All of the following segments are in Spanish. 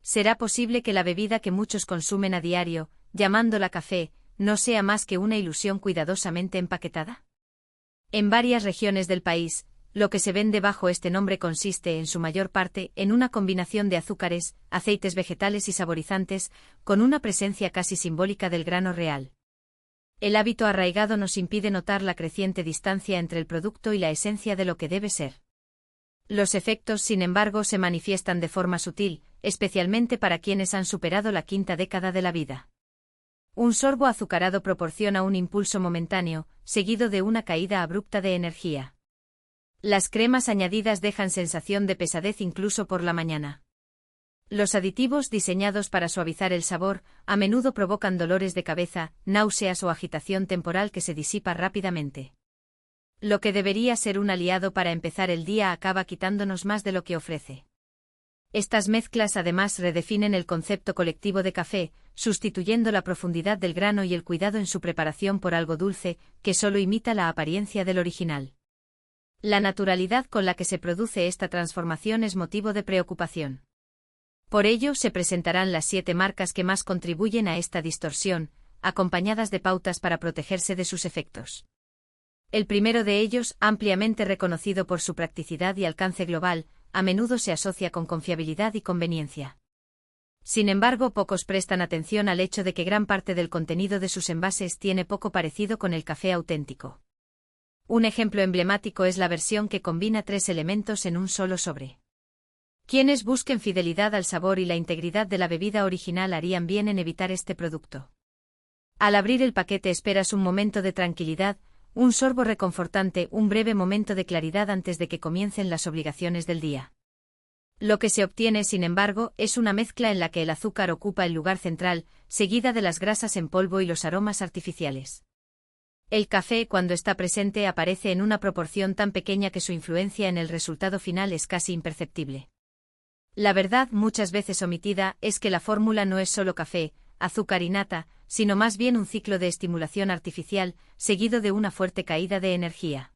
será posible que la bebida que muchos consumen a diario, llamándola café, no sea más que una ilusión cuidadosamente empaquetada. En varias regiones del país, lo que se vende bajo este nombre consiste en su mayor parte en una combinación de azúcares, aceites vegetales y saborizantes, con una presencia casi simbólica del grano real. El hábito arraigado nos impide notar la creciente distancia entre el producto y la esencia de lo que debe ser. Los efectos, sin embargo, se manifiestan de forma sutil, especialmente para quienes han superado la quinta década de la vida. Un sorbo azucarado proporciona un impulso momentáneo, seguido de una caída abrupta de energía. Las cremas añadidas dejan sensación de pesadez incluso por la mañana. Los aditivos diseñados para suavizar el sabor, a menudo provocan dolores de cabeza, náuseas o agitación temporal que se disipa rápidamente. Lo que debería ser un aliado para empezar el día acaba quitándonos más de lo que ofrece. Estas mezclas además redefinen el concepto colectivo de café, sustituyendo la profundidad del grano y el cuidado en su preparación por algo dulce, que solo imita la apariencia del original. La naturalidad con la que se produce esta transformación es motivo de preocupación. Por ello se presentarán las 7 marcas que más contribuyen a esta distorsión, acompañadas de pautas para protegerse de sus efectos. El primero de ellos, ampliamente reconocido por su practicidad y alcance global, a menudo se asocia con confiabilidad y conveniencia. Sin embargo, pocos prestan atención al hecho de que gran parte del contenido de sus envases tiene poco parecido con el café auténtico. Un ejemplo emblemático es la versión que combina 3 elementos en un solo sobre. Quienes busquen fidelidad al sabor y la integridad de la bebida original harían bien en evitar este producto. Al abrir el paquete esperas un momento de tranquilidad, un sorbo reconfortante, un breve momento de claridad antes de que comiencen las obligaciones del día. Lo que se obtiene, sin embargo, es una mezcla en la que el azúcar ocupa el lugar central, seguida de las grasas en polvo y los aromas artificiales. El café, cuando está presente, aparece en una proporción tan pequeña que su influencia en el resultado final es casi imperceptible. La verdad, muchas veces omitida, es que la fórmula no es solo café, azúcar y nata, sino más bien un ciclo de estimulación artificial, seguido de una fuerte caída de energía.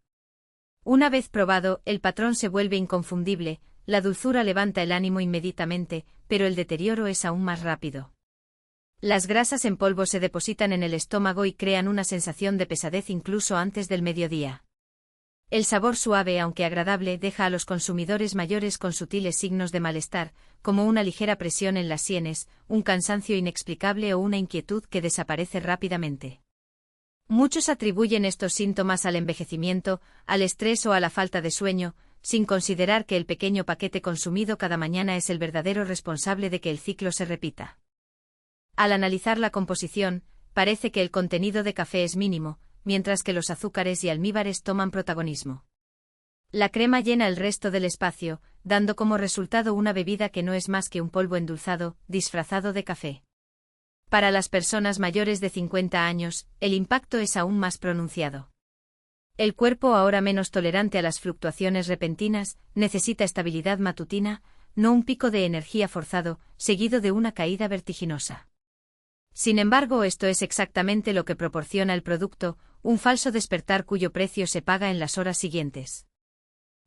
Una vez probado, el patrón se vuelve inconfundible, la dulzura levanta el ánimo inmediatamente, pero el deterioro es aún más rápido. Las grasas en polvo se depositan en el estómago y crean una sensación de pesadez incluso antes del mediodía. El sabor suave, aunque agradable, deja a los consumidores mayores con sutiles signos de malestar, como una ligera presión en las sienes, un cansancio inexplicable o una inquietud que desaparece rápidamente. Muchos atribuyen estos síntomas al envejecimiento, al estrés o a la falta de sueño, sin considerar que el pequeño paquete consumido cada mañana es el verdadero responsable de que el ciclo se repita. Al analizar la composición, parece que el contenido de café es mínimo, mientras que los azúcares y almíbares toman protagonismo. La crema llena el resto del espacio, dando como resultado una bebida que no es más que un polvo endulzado, disfrazado de café. Para las personas mayores de 50 años, el impacto es aún más pronunciado. El cuerpo, ahora menos tolerante a las fluctuaciones repentinas, necesita estabilidad matutina, no un pico de energía forzado, seguido de una caída vertiginosa. Sin embargo, esto es exactamente lo que proporciona el producto, un falso despertar cuyo precio se paga en las horas siguientes.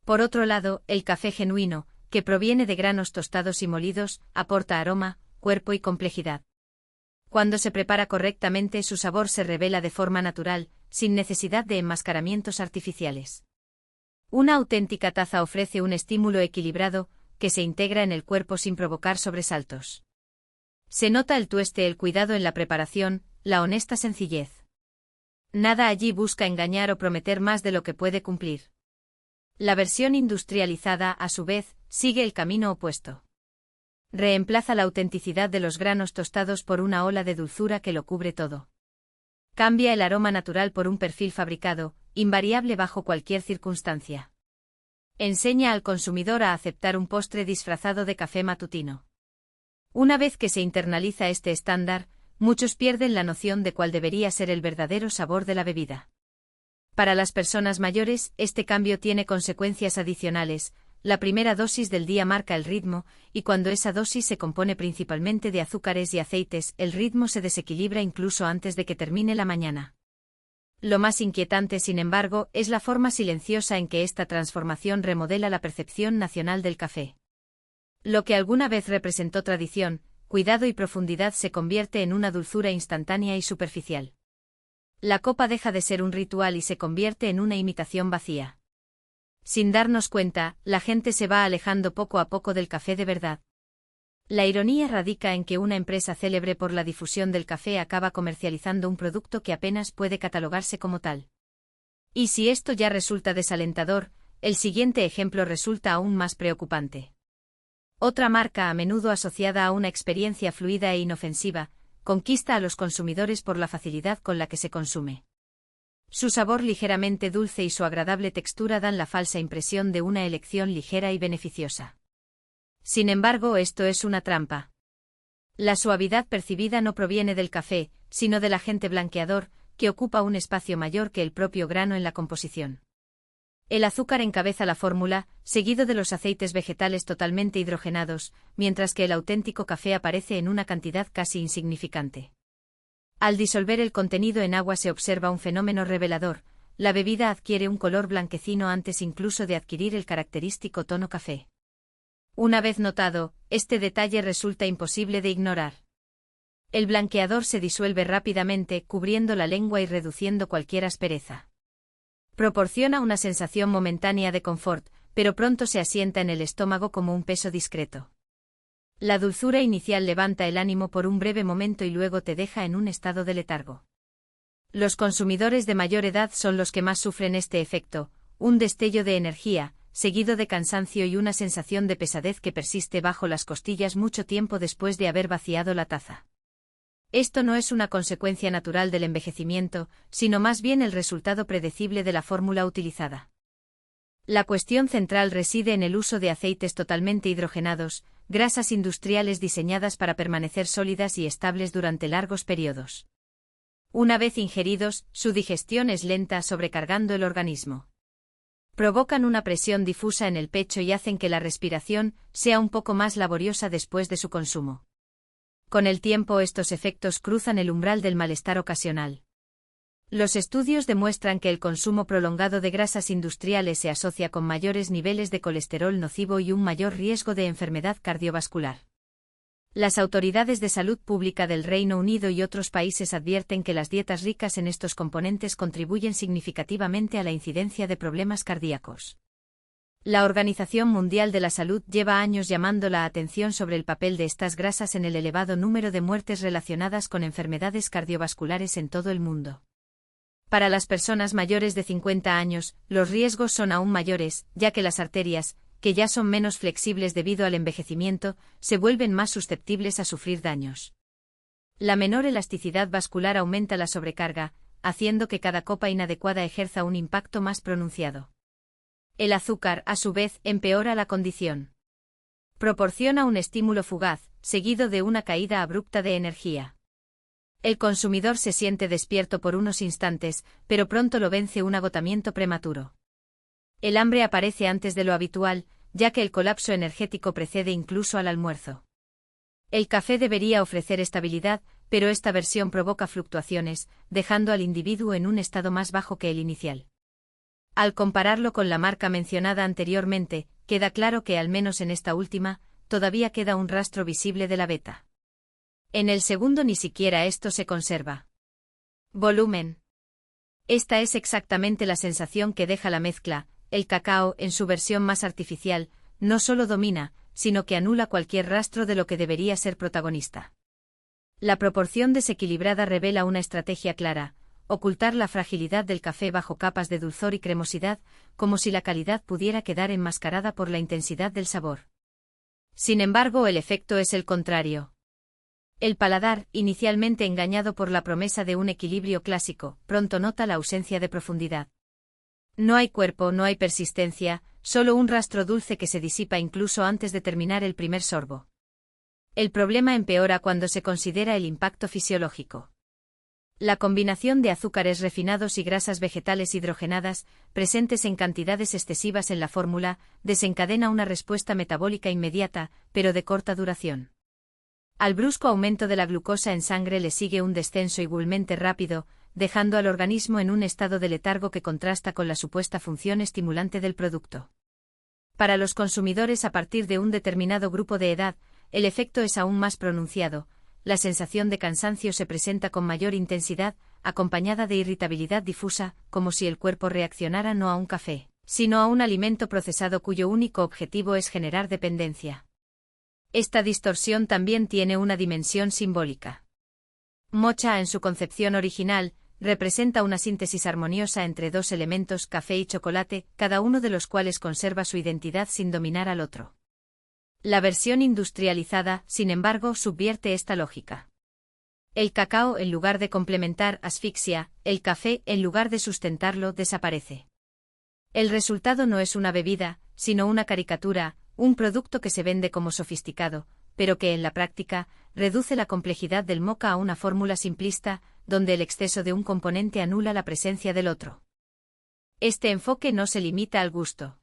Por otro lado, el café genuino, que proviene de granos tostados y molidos, aporta aroma, cuerpo y complejidad. Cuando se prepara correctamente, su sabor se revela de forma natural, sin necesidad de enmascaramientos artificiales. Una auténtica taza ofrece un estímulo equilibrado, que se integra en el cuerpo sin provocar sobresaltos. Se nota el tueste, el cuidado en la preparación, la honesta sencillez. Nada allí busca engañar o prometer más de lo que puede cumplir. La versión industrializada, a su vez, sigue el camino opuesto. Reemplaza la autenticidad de los granos tostados por una ola de dulzura que lo cubre todo. Cambia el aroma natural por un perfil fabricado, invariable bajo cualquier circunstancia. Enseña al consumidor a aceptar un postre disfrazado de café matutino. Una vez que se internaliza este estándar, muchos pierden la noción de cuál debería ser el verdadero sabor de la bebida. Para las personas mayores, este cambio tiene consecuencias adicionales. La primera dosis del día marca el ritmo, y cuando esa dosis se compone principalmente de azúcares y aceites, el ritmo se desequilibra incluso antes de que termine la mañana. Lo más inquietante, sin embargo, es la forma silenciosa en que esta transformación remodela la percepción nacional del café. Lo que alguna vez representó tradición, cuidado y profundidad se convierte en una dulzura instantánea y superficial. La copa deja de ser un ritual y se convierte en una imitación vacía. Sin darnos cuenta, la gente se va alejando poco a poco del café de verdad. La ironía radica en que una empresa célebre por la difusión del café acaba comercializando un producto que apenas puede catalogarse como tal. Y si esto ya resulta desalentador, el siguiente ejemplo resulta aún más preocupante. Otra marca a menudo asociada a una experiencia fluida e inofensiva, conquista a los consumidores por la facilidad con la que se consume. Su sabor ligeramente dulce y su agradable textura dan la falsa impresión de una elección ligera y beneficiosa. Sin embargo, esto es una trampa. La suavidad percibida no proviene del café, sino del agente blanqueador, que ocupa un espacio mayor que el propio grano en la composición. El azúcar encabeza la fórmula, seguido de los aceites vegetales totalmente hidrogenados, mientras que el auténtico café aparece en una cantidad casi insignificante. Al disolver el contenido en agua se observa un fenómeno revelador: la bebida adquiere un color blanquecino antes incluso de adquirir el característico tono café. Una vez notado, este detalle resulta imposible de ignorar. El blanqueador se disuelve rápidamente, cubriendo la lengua y reduciendo cualquier aspereza. Proporciona una sensación momentánea de confort, pero pronto se asienta en el estómago como un peso discreto. La dulzura inicial levanta el ánimo por un breve momento y luego te deja en un estado de letargo. Los consumidores de mayor edad son los que más sufren este efecto: un destello de energía, seguido de cansancio y una sensación de pesadez que persiste bajo las costillas mucho tiempo después de haber vaciado la taza. Esto no es una consecuencia natural del envejecimiento, sino más bien el resultado predecible de la fórmula utilizada. La cuestión central reside en el uso de aceites totalmente hidrogenados, grasas industriales diseñadas para permanecer sólidas y estables durante largos periodos. Una vez ingeridos, su digestión es lenta, sobrecargando el organismo. Provocan una presión difusa en el pecho y hacen que la respiración sea un poco más laboriosa después de su consumo. Con el tiempo, estos efectos cruzan el umbral del malestar ocasional. Los estudios demuestran que el consumo prolongado de grasas industriales se asocia con mayores niveles de colesterol nocivo y un mayor riesgo de enfermedad cardiovascular. Las autoridades de salud pública del Reino Unido y otros países advierten que las dietas ricas en estos componentes contribuyen significativamente a la incidencia de problemas cardíacos. La Organización Mundial de la Salud lleva años llamando la atención sobre el papel de estas grasas en el elevado número de muertes relacionadas con enfermedades cardiovasculares en todo el mundo. Para las personas mayores de 50 años, los riesgos son aún mayores, ya que las arterias, que ya son menos flexibles debido al envejecimiento, se vuelven más susceptibles a sufrir daños. La menor elasticidad vascular aumenta la sobrecarga, haciendo que cada copa inadecuada ejerza un impacto más pronunciado. El azúcar, a su vez, empeora la condición. Proporciona un estímulo fugaz, seguido de una caída abrupta de energía. El consumidor se siente despierto por unos instantes, pero pronto lo vence un agotamiento prematuro. El hambre aparece antes de lo habitual, ya que el colapso energético precede incluso al almuerzo. El café debería ofrecer estabilidad, pero esta versión provoca fluctuaciones, dejando al individuo en un estado más bajo que el inicial. Al compararlo con la marca mencionada anteriormente, queda claro que, al menos en esta última, todavía queda un rastro visible de la beta. En el segundo ni siquiera esto se conserva. Volumen. Esta es exactamente la sensación que deja la mezcla. El cacao, en su versión más artificial, no solo domina, sino que anula cualquier rastro de lo que debería ser protagonista. La proporción desequilibrada revela una estrategia clara: ocultar la fragilidad del café bajo capas de dulzor y cremosidad, como si la calidad pudiera quedar enmascarada por la intensidad del sabor. Sin embargo, el efecto es el contrario. El paladar, inicialmente engañado por la promesa de un equilibrio clásico, pronto nota la ausencia de profundidad. No hay cuerpo, no hay persistencia, solo un rastro dulce que se disipa incluso antes de terminar el primer sorbo. El problema empeora cuando se considera el impacto fisiológico. La combinación de azúcares refinados y grasas vegetales hidrogenadas, presentes en cantidades excesivas en la fórmula, desencadena una respuesta metabólica inmediata, pero de corta duración. Al brusco aumento de la glucosa en sangre le sigue un descenso igualmente rápido, dejando al organismo en un estado de letargo que contrasta con la supuesta función estimulante del producto. Para los consumidores a partir de un determinado grupo de edad, el efecto es aún más pronunciado, la sensación de cansancio se presenta con mayor intensidad, acompañada de irritabilidad difusa, como si el cuerpo reaccionara no a un café, sino a un alimento procesado cuyo único objetivo es generar dependencia. Esta distorsión también tiene una dimensión simbólica. Mocha, en su concepción original, representa una síntesis armoniosa entre dos elementos, café y chocolate, cada uno de los cuales conserva su identidad sin dominar al otro. La versión industrializada, sin embargo, subvierte esta lógica. El cacao, en lugar de complementar, asfixia; el café, en lugar de sustentarlo, desaparece. El resultado no es una bebida, sino una caricatura, un producto que se vende como sofisticado, pero que en la práctica reduce la complejidad del mocha a una fórmula simplista, donde el exceso de un componente anula la presencia del otro. Este enfoque no se limita al gusto.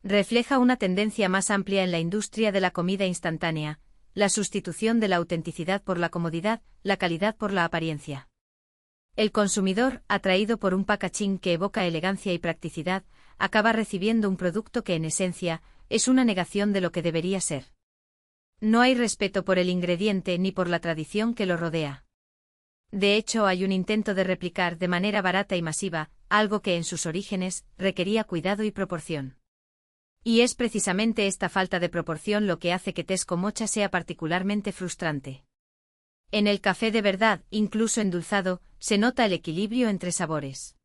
Refleja una tendencia más amplia en la industria de la comida instantánea, la sustitución de la autenticidad por la comodidad, la calidad por la apariencia. El consumidor, atraído por un packaging que evoca elegancia y practicidad, acaba recibiendo un producto que en esencia es una negación de lo que debería ser. No hay respeto por el ingrediente ni por la tradición que lo rodea. De hecho, hay un intento de replicar de manera barata y masiva algo que en sus orígenes requería cuidado y proporción. Y es precisamente esta falta de proporción lo que hace que Tesco Mocha sea particularmente frustrante. En el café de verdad, incluso endulzado, se nota el equilibrio entre sabores.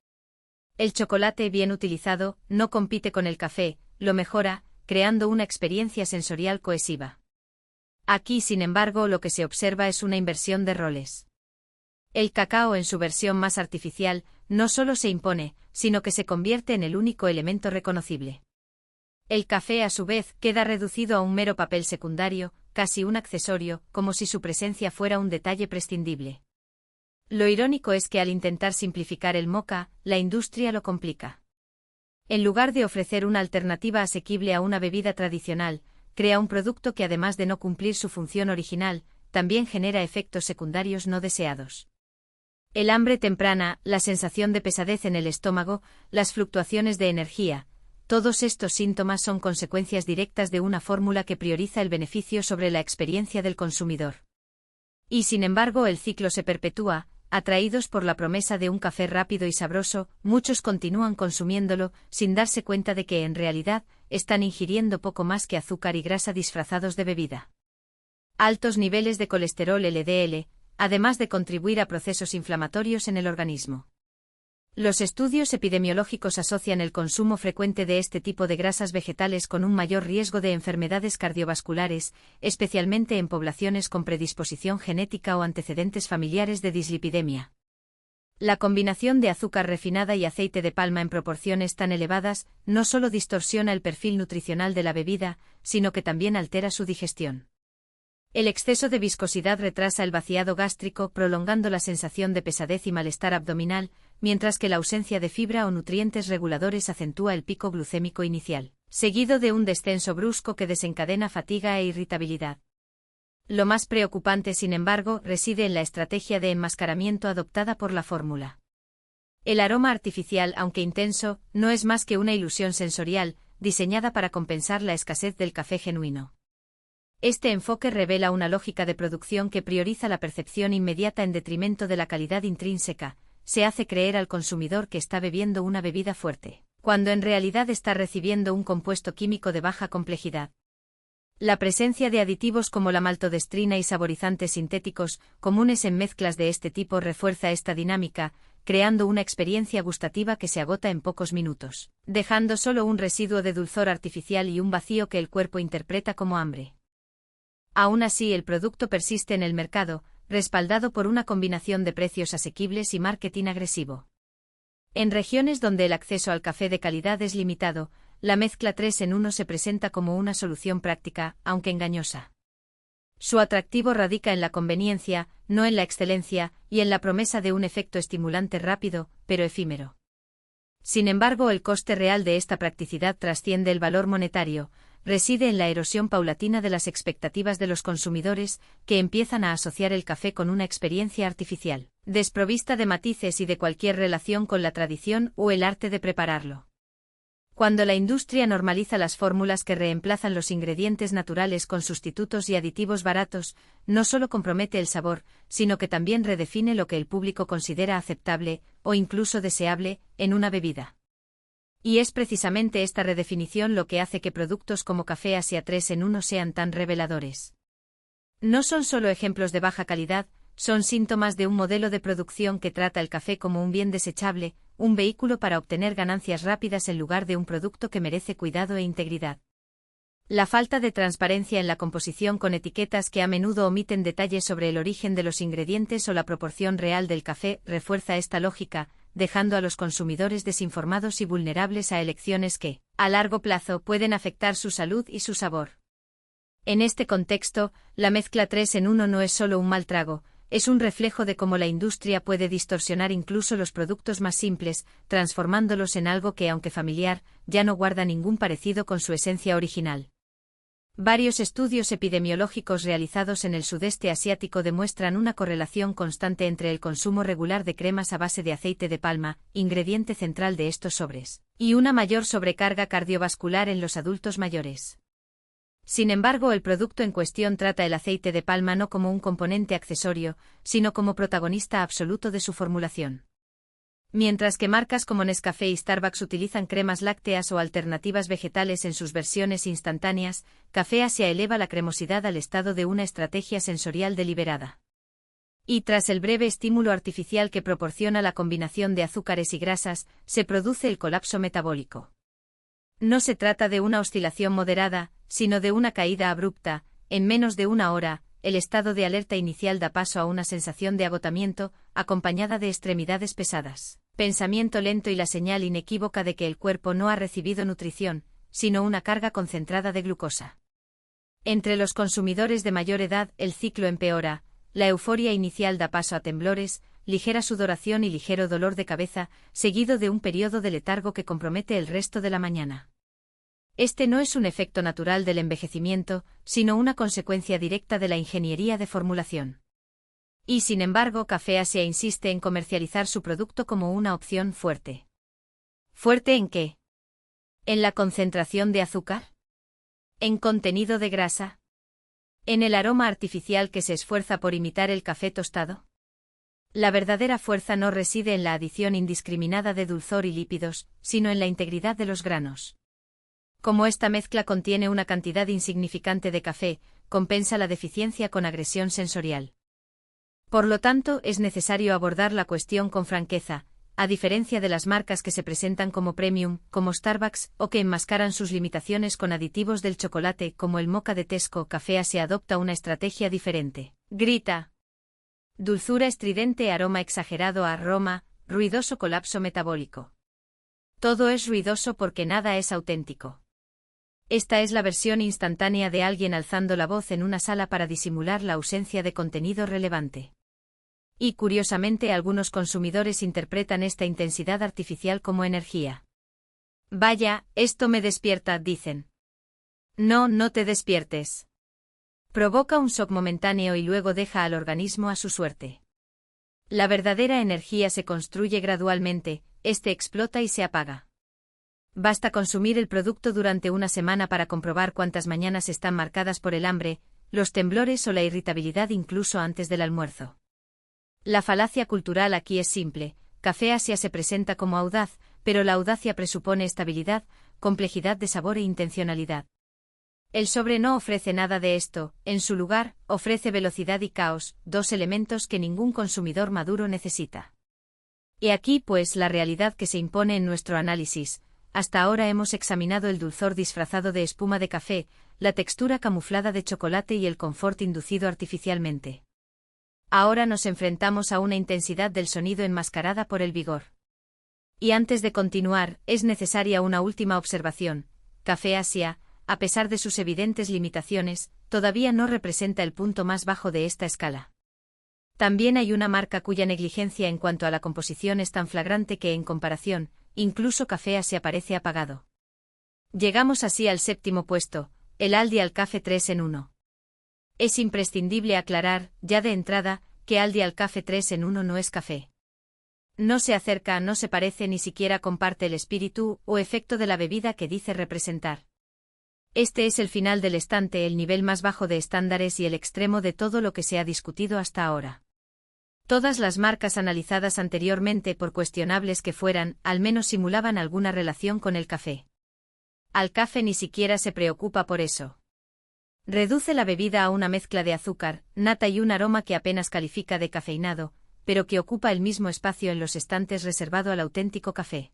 El chocolate bien utilizado no compite con el café, lo mejora, creando una experiencia sensorial cohesiva. Aquí, sin embargo, lo que se observa es una inversión de roles. El cacao, en su versión más artificial, no solo se impone, sino que se convierte en el único elemento reconocible. El café, a su vez, queda reducido a un mero papel secundario, casi un accesorio, como si su presencia fuera un detalle prescindible. Lo irónico es que al intentar simplificar el mocha, la industria lo complica. En lugar de ofrecer una alternativa asequible a una bebida tradicional, crea un producto que, además de no cumplir su función original, también genera efectos secundarios no deseados. El hambre temprana, la sensación de pesadez en el estómago, las fluctuaciones de energía, todos estos síntomas son consecuencias directas de una fórmula que prioriza el beneficio sobre la experiencia del consumidor. Y sin embargo el ciclo se perpetúa, atraídos por la promesa de un café rápido y sabroso, muchos continúan consumiéndolo, sin darse cuenta de que en realidad están ingiriendo poco más que azúcar y grasa disfrazados de bebida. Altos niveles de colesterol LDL, además de contribuir a procesos inflamatorios en el organismo. Los estudios epidemiológicos asocian el consumo frecuente de este tipo de grasas vegetales con un mayor riesgo de enfermedades cardiovasculares, especialmente en poblaciones con predisposición genética o antecedentes familiares de dislipidemia. La combinación de azúcar refinada y aceite de palma en proporciones tan elevadas no solo distorsiona el perfil nutricional de la bebida, sino que también altera su digestión. El exceso de viscosidad retrasa el vaciado gástrico, prolongando la sensación de pesadez y malestar abdominal, mientras que la ausencia de fibra o nutrientes reguladores acentúa el pico glucémico inicial, seguido de un descenso brusco que desencadena fatiga e irritabilidad. Lo más preocupante, sin embargo, reside en la estrategia de enmascaramiento adoptada por la fórmula. El aroma artificial, aunque intenso, no es más que una ilusión sensorial, diseñada para compensar la escasez del café genuino. Este enfoque revela una lógica de producción que prioriza la percepción inmediata en detrimento de la calidad intrínseca. Se hace creer al consumidor que está bebiendo una bebida fuerte, cuando en realidad está recibiendo un compuesto químico de baja complejidad. La presencia de aditivos como la maltodestrina y saborizantes sintéticos, comunes en mezclas de este tipo, refuerza esta dinámica, creando una experiencia gustativa que se agota en pocos minutos, dejando solo un residuo de dulzor artificial y un vacío que el cuerpo interpreta como hambre. Aún así, el producto persiste en el mercado, respaldado por una combinación de precios asequibles y marketing agresivo. En regiones donde el acceso al café de calidad es limitado, la mezcla 3 en 1 se presenta como una solución práctica, aunque engañosa. Su atractivo radica en la conveniencia, no en la excelencia, y en la promesa de un efecto estimulante rápido, pero efímero. Sin embargo, el coste real de esta practicidad trasciende el valor monetario, reside en la erosión paulatina de las expectativas de los consumidores, que empiezan a asociar el café con una experiencia artificial, desprovista de matices y de cualquier relación con la tradición o el arte de prepararlo. Cuando la industria normaliza las fórmulas que reemplazan los ingredientes naturales con sustitutos y aditivos baratos, no solo compromete el sabor, sino que también redefine lo que el público considera aceptable, o incluso deseable, en una bebida. Y es precisamente esta redefinición lo que hace que productos como Café Asia 3 en 1 sean tan reveladores. No son solo ejemplos de baja calidad, son síntomas de un modelo de producción que trata el café como un bien desechable, un vehículo para obtener ganancias rápidas en lugar de un producto que merece cuidado e integridad. La falta de transparencia en la composición con etiquetas que a menudo omiten detalles sobre el origen de los ingredientes o la proporción real del café refuerza esta lógica, dejando a los consumidores desinformados y vulnerables a elecciones que, a largo plazo, pueden afectar su salud y su sabor. En este contexto, la mezcla 3 en 1 no es solo un mal trago, es un reflejo de cómo la industria puede distorsionar incluso los productos más simples, transformándolos en algo que, aunque familiar, ya no guarda ningún parecido con su esencia original. Varios estudios epidemiológicos realizados en el sudeste asiático demuestran una correlación constante entre el consumo regular de cremas a base de aceite de palma, ingrediente central de estos sobres, y una mayor sobrecarga cardiovascular en los adultos mayores. Sin embargo, el producto en cuestión trata el aceite de palma no como un componente accesorio, sino como protagonista absoluto de su formulación. Mientras que marcas como Nescafé y Starbucks utilizan cremas lácteas o alternativas vegetales en sus versiones instantáneas, Café Asia eleva la cremosidad al estado de una estrategia sensorial deliberada. Y tras el breve estímulo artificial que proporciona la combinación de azúcares y grasas, se produce el colapso metabólico. No se trata de una oscilación moderada, sino de una caída abrupta. En menos de una hora, el estado de alerta inicial da paso a una sensación de agotamiento, acompañada de extremidades pesadas, pensamiento lento y la señal inequívoca de que el cuerpo no ha recibido nutrición, sino una carga concentrada de glucosa. Entre los consumidores de mayor edad, el ciclo empeora, la euforia inicial da paso a temblores, ligera sudoración y ligero dolor de cabeza, seguido de un periodo de letargo que compromete el resto de la mañana. Este no es un efecto natural del envejecimiento, sino una consecuencia directa de la ingeniería de formulación. Y sin embargo, Café Asia insiste en comercializar su producto como una opción fuerte. ¿Fuerte en qué? ¿En la concentración de azúcar? ¿En contenido de grasa? ¿En el aroma artificial que se esfuerza por imitar el café tostado? La verdadera fuerza no reside en la adición indiscriminada de dulzor y lípidos, sino en la integridad de los granos. Como esta mezcla contiene una cantidad insignificante de café, compensa la deficiencia con agresión sensorial. Por lo tanto, es necesario abordar la cuestión con franqueza, a diferencia de las marcas que se presentan como premium, como Starbucks, o que enmascaran sus limitaciones con aditivos del chocolate, como el mocha de Tesco. Café Asia adopta una estrategia diferente. Grita. Dulzura estridente, aroma exagerado, aroma, ruidoso, colapso metabólico. Todo es ruidoso porque nada es auténtico. Esta es la versión instantánea de alguien alzando la voz en una sala para disimular la ausencia de contenido relevante. Y curiosamente, algunos consumidores interpretan esta intensidad artificial como energía. Vaya, esto me despierta, dicen. No, no te despiertes. Provoca un shock momentáneo y luego deja al organismo a su suerte. La verdadera energía se construye gradualmente, este explota y se apaga. Basta consumir el producto durante una semana para comprobar cuántas mañanas están marcadas por el hambre, los temblores o la irritabilidad incluso antes del almuerzo. La falacia cultural aquí es simple. Café Asia se presenta como audaz, pero la audacia presupone estabilidad, complejidad de sabor e intencionalidad. El sobre no ofrece nada de esto, en su lugar, ofrece velocidad y caos, dos elementos que ningún consumidor maduro necesita. He aquí, pues, la realidad que se impone en nuestro análisis. Hasta ahora hemos examinado el dulzor disfrazado de espuma de café, la textura camuflada de chocolate y el confort inducido artificialmente. Ahora nos enfrentamos a una intensidad del sonido enmascarada por el vigor. Y antes de continuar, es necesaria una última observación. Café Asia, a pesar de sus evidentes limitaciones, todavía no representa el punto más bajo de esta escala. También hay una marca cuya negligencia en cuanto a la composición es tan flagrante que, en comparación, incluso Café Asia parece apagado. Llegamos así al séptimo puesto, el Aldi Al Café 3 en 1. Es imprescindible aclarar, ya de entrada, que Aldi Al Café 3 en 1 no es café. No se acerca, no se parece, ni siquiera comparte el espíritu o efecto de la bebida que dice representar. Este es el final del estante, el nivel más bajo de estándares y el extremo de todo lo que se ha discutido hasta ahora. Todas las marcas analizadas anteriormente, por cuestionables que fueran, al menos simulaban alguna relación con el café. Alcafe ni siquiera se preocupa por eso. Reduce la bebida a una mezcla de azúcar, nata y un aroma que apenas califica de cafeinado, pero que ocupa el mismo espacio en los estantes reservado al auténtico café.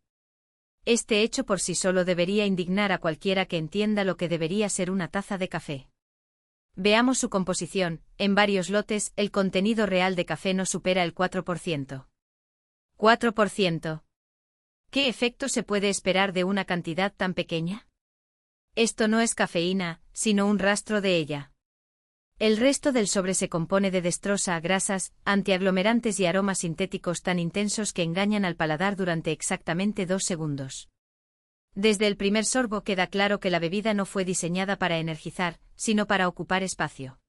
Este hecho por sí solo debería indignar a cualquiera que entienda lo que debería ser una taza de café. Veamos su composición. En varios lotes, el contenido real de café no supera el 4%. 4%. ¿Qué efecto se puede esperar de una cantidad tan pequeña? Esto no es cafeína, sino un rastro de ella. El resto del sobre se compone de destroza, grasas, antiaglomerantes y aromas sintéticos tan intensos que engañan al paladar durante exactamente 2 segundos. Desde el primer sorbo queda claro que la bebida no fue diseñada para energizar, sino para ocupar espacio.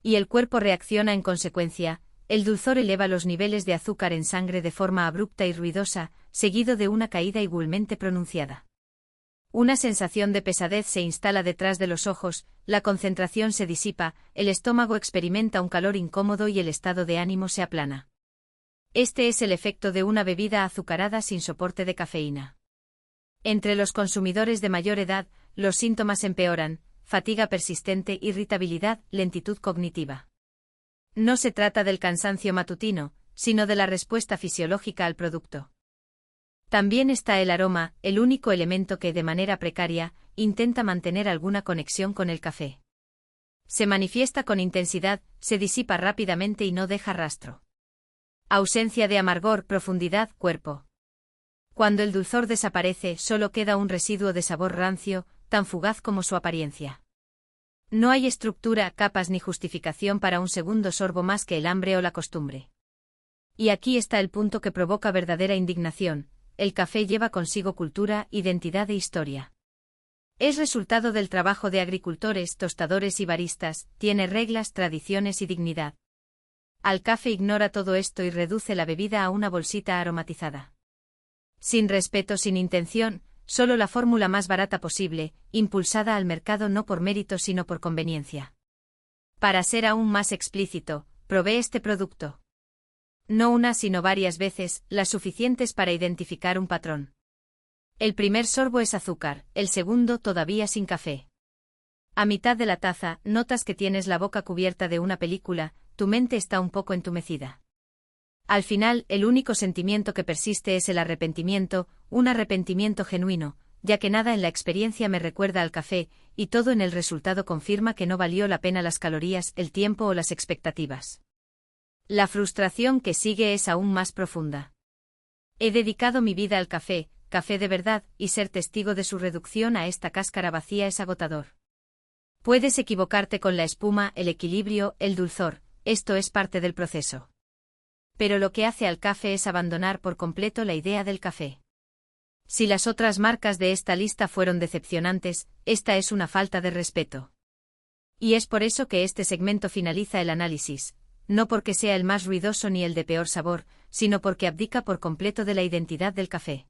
Y el cuerpo reacciona en consecuencia. El dulzor eleva los niveles de azúcar en sangre de forma abrupta y ruidosa, seguido de una caída igualmente pronunciada. Una sensación de pesadez se instala detrás de los ojos, la concentración se disipa, el estómago experimenta un calor incómodo y el estado de ánimo se aplana. Este es el efecto de una bebida azucarada sin soporte de cafeína. Entre los consumidores de mayor edad, los síntomas empeoran: fatiga persistente, irritabilidad, lentitud cognitiva. No se trata del cansancio matutino, sino de la respuesta fisiológica al producto. También está el aroma, el único elemento que, de manera precaria, intenta mantener alguna conexión con el café. Se manifiesta con intensidad, se disipa rápidamente y no deja rastro. Ausencia de amargor, profundidad, cuerpo. Cuando el dulzor desaparece, solo queda un residuo de sabor rancio, tan fugaz como su apariencia. No hay estructura, capas ni justificación para un segundo sorbo más que el hambre o la costumbre. Y aquí está el punto que provoca verdadera indignación: el café lleva consigo cultura, identidad e historia. Es resultado del trabajo de agricultores, tostadores y baristas, tiene reglas, tradiciones y dignidad. Alcafe ignora todo esto y reduce la bebida a una bolsita aromatizada. Sin respeto, sin intención, solo la fórmula más barata posible, impulsada al mercado no por mérito sino por conveniencia. Para ser aún más explícito, probé este producto. No una sino varias veces, las suficientes para identificar un patrón. El primer sorbo es azúcar, el segundo todavía sin café. A mitad de la taza, notas que tienes la boca cubierta de una película, tu mente está un poco entumecida. Al final, el único sentimiento que persiste es el arrepentimiento, un arrepentimiento genuino, ya que nada en la experiencia me recuerda al café, y todo en el resultado confirma que no valió la pena las calorías, el tiempo o las expectativas. La frustración que sigue es aún más profunda. He dedicado mi vida al café, café de verdad, y ser testigo de su reducción a esta cáscara vacía es agotador. Puedes equivocarte con la espuma, el equilibrio, el dulzor, esto es parte del proceso. Pero lo que hace al café es abandonar por completo la idea del café. Si las otras marcas de esta lista fueron decepcionantes, esta es una falta de respeto. Y es por eso que este segmento finaliza el análisis, no porque sea el más ruidoso ni el de peor sabor, sino porque abdica por completo de la identidad del café.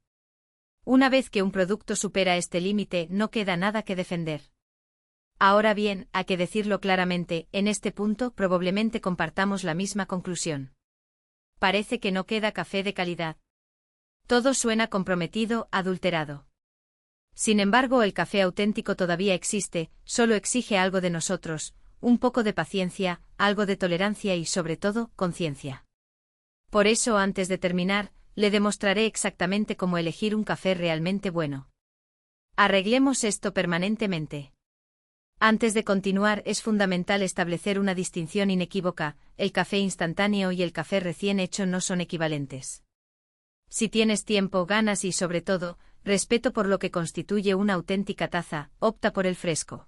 Una vez que un producto supera este límite, no queda nada que defender. Ahora bien, hay que decirlo claramente, en este punto probablemente compartamos la misma conclusión. Parece que no queda café de calidad. Todo suena comprometido, adulterado. Sin embargo, el café auténtico todavía existe, solo exige algo de nosotros, un poco de paciencia, algo de tolerancia y, sobre todo, conciencia. Por eso, antes de terminar, le demostraré exactamente cómo elegir un café realmente bueno. Arreglemos esto permanentemente. Antes de continuar, es fundamental establecer una distinción inequívoca: el café instantáneo y el café recién hecho no son equivalentes. Si tienes tiempo, ganas y, sobre todo, respeto por lo que constituye una auténtica taza, opta por el fresco.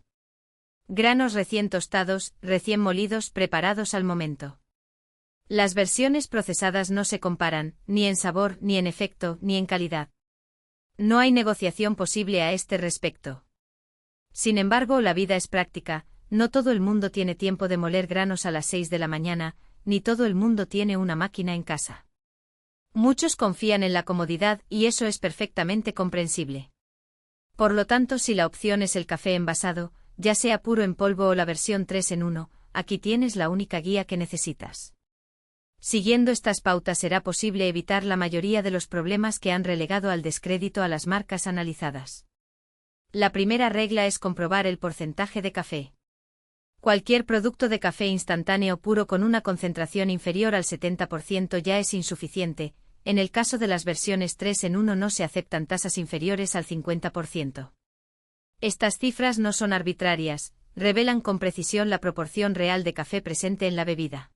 Granos recién tostados, recién molidos, preparados al momento. Las versiones procesadas no se comparan, ni en sabor, ni en efecto, ni en calidad. No hay negociación posible a este respecto. Sin embargo, la vida es práctica, no todo el mundo tiene tiempo de moler granos a las 6 de la mañana, ni todo el mundo tiene una máquina en casa. Muchos confían en la comodidad y eso es perfectamente comprensible. Por lo tanto, si la opción es el café envasado, ya sea puro en polvo o la versión 3 en 1, aquí tienes la única guía que necesitas. Siguiendo estas pautas será posible evitar la mayoría de los problemas que han relegado al descrédito a las marcas analizadas. La primera regla es comprobar el porcentaje de café. Cualquier producto de café instantáneo puro con una concentración inferior al 70% ya es insuficiente. En el caso de las versiones 3 en 1 no se aceptan tasas inferiores al 50%. Estas cifras no son arbitrarias, revelan con precisión la proporción real de café presente en la bebida.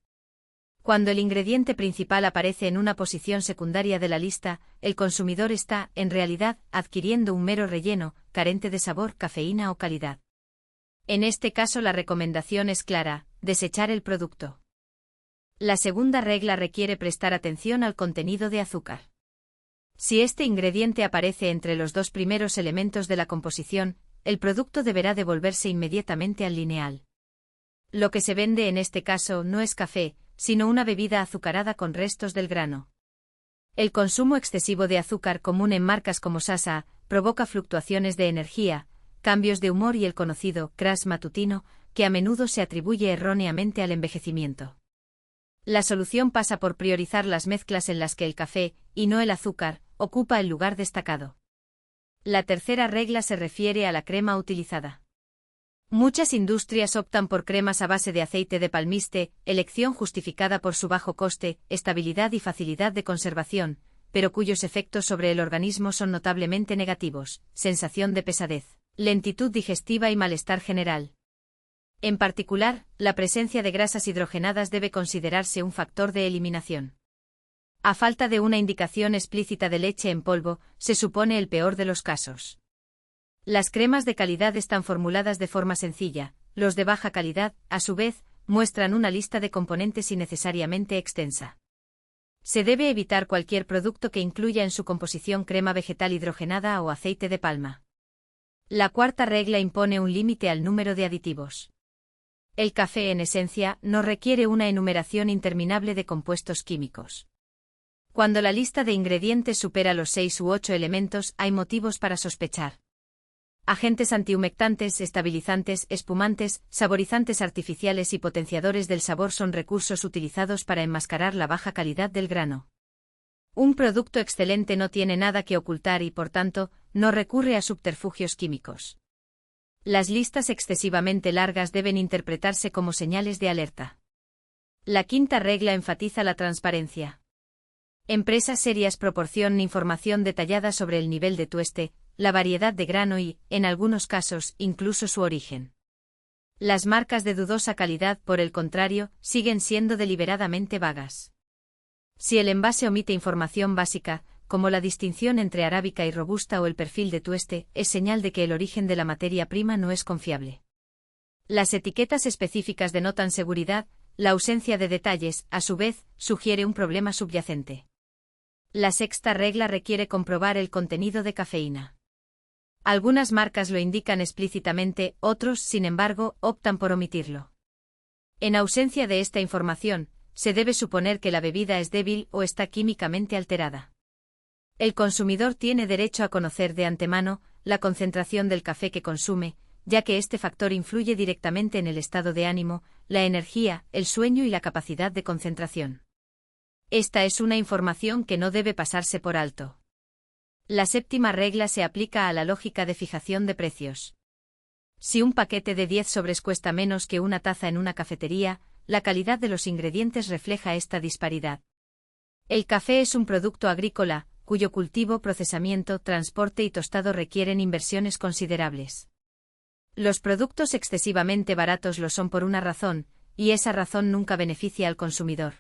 Cuando el ingrediente principal aparece en una posición secundaria de la lista, el consumidor está, en realidad, adquiriendo un mero relleno, carente de sabor, cafeína o calidad. En este caso la recomendación es clara: desechar el producto. La segunda regla requiere prestar atención al contenido de azúcar. Si este ingrediente aparece entre los dos primeros elementos de la composición, el producto deberá devolverse inmediatamente al lineal. Lo que se vende en este caso no es café, sino una bebida azucarada con restos del grano. El consumo excesivo de azúcar, común en marcas como Sasa, provoca fluctuaciones de energía, cambios de humor y el conocido crash matutino, que a menudo se atribuye erróneamente al envejecimiento. La solución pasa por priorizar las mezclas en las que el café, y no el azúcar, ocupa el lugar destacado. La tercera regla se refiere a la crema utilizada. Muchas industrias optan por cremas a base de aceite de palmiste, elección justificada por su bajo coste, estabilidad y facilidad de conservación, pero cuyos efectos sobre el organismo son notablemente negativos: sensación de pesadez, lentitud digestiva y malestar general. En particular, la presencia de grasas hidrogenadas debe considerarse un factor de eliminación. A falta de una indicación explícita de leche en polvo, se supone el peor de los casos. Las cremas de calidad están formuladas de forma sencilla, los de baja calidad, a su vez, muestran una lista de componentes innecesariamente extensa. Se debe evitar cualquier producto que incluya en su composición crema vegetal hidrogenada o aceite de palma. La cuarta regla impone un límite al número de aditivos. El café, en esencia, no requiere una enumeración interminable de compuestos químicos. Cuando la lista de ingredientes supera los 6 u 8 elementos, hay motivos para sospechar. Agentes antihumectantes, estabilizantes, espumantes, saborizantes artificiales y potenciadores del sabor son recursos utilizados para enmascarar la baja calidad del grano. Un producto excelente no tiene nada que ocultar y, por tanto, no recurre a subterfugios químicos. Las listas excesivamente largas deben interpretarse como señales de alerta. La quinta regla enfatiza la transparencia. Empresas serias proporcionan información detallada sobre el nivel de tueste, la variedad de grano y, en algunos casos, incluso su origen. Las marcas de dudosa calidad, por el contrario, siguen siendo deliberadamente vagas. Si el envase omite información básica, como la distinción entre arábica y robusta o el perfil de tueste, es señal de que el origen de la materia prima no es confiable. Las etiquetas específicas denotan seguridad, la ausencia de detalles, a su vez, sugiere un problema subyacente. La sexta regla requiere comprobar el contenido de cafeína. Algunas marcas lo indican explícitamente, otros, sin embargo, optan por omitirlo. En ausencia de esta información, se debe suponer que la bebida es débil o está químicamente alterada. El consumidor tiene derecho a conocer de antemano la concentración del café que consume, ya que este factor influye directamente en el estado de ánimo, la energía, el sueño y la capacidad de concentración. Esta es una información que no debe pasarse por alto. La séptima regla se aplica a la lógica de fijación de precios. Si un paquete de 10 sobres cuesta menos que una taza en una cafetería, la calidad de los ingredientes refleja esta disparidad. El café es un producto agrícola, cuyo cultivo, procesamiento, transporte y tostado requieren inversiones considerables. Los productos excesivamente baratos lo son por una razón, y esa razón nunca beneficia al consumidor.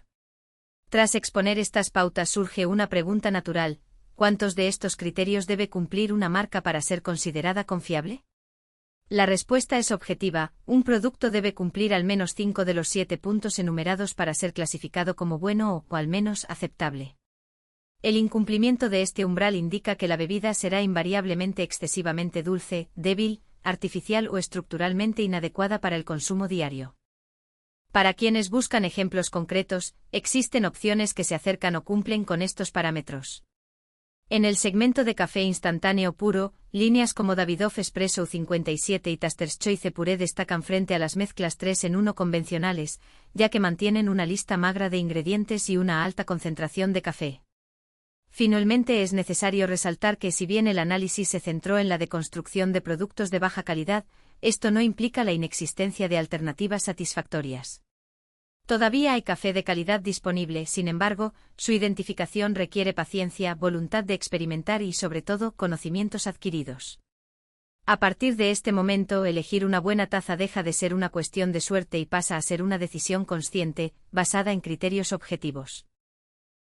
Tras exponer estas pautas surge una pregunta natural: ¿cuántos de estos criterios debe cumplir una marca para ser considerada confiable? La respuesta es objetiva: un producto debe cumplir al menos 5 de los 7 puntos enumerados para ser clasificado como bueno o al menos aceptable. El incumplimiento de este umbral indica que la bebida será invariablemente excesivamente dulce, débil, artificial o estructuralmente inadecuada para el consumo diario. Para quienes buscan ejemplos concretos, existen opciones que se acercan o cumplen con estos parámetros. En el segmento de café instantáneo puro, líneas como Davidoff Espresso 57 y Taster's Choice Puré destacan frente a las mezclas 3 en 1 convencionales, ya que mantienen una lista magra de ingredientes y una alta concentración de café. Finalmente es necesario resaltar que si bien el análisis se centró en la deconstrucción de productos de baja calidad, esto no implica la inexistencia de alternativas satisfactorias. Todavía hay café de calidad disponible, sin embargo, su identificación requiere paciencia, voluntad de experimentar y, sobre todo, conocimientos adquiridos. A partir de este momento, elegir una buena taza deja de ser una cuestión de suerte y pasa a ser una decisión consciente, basada en criterios objetivos.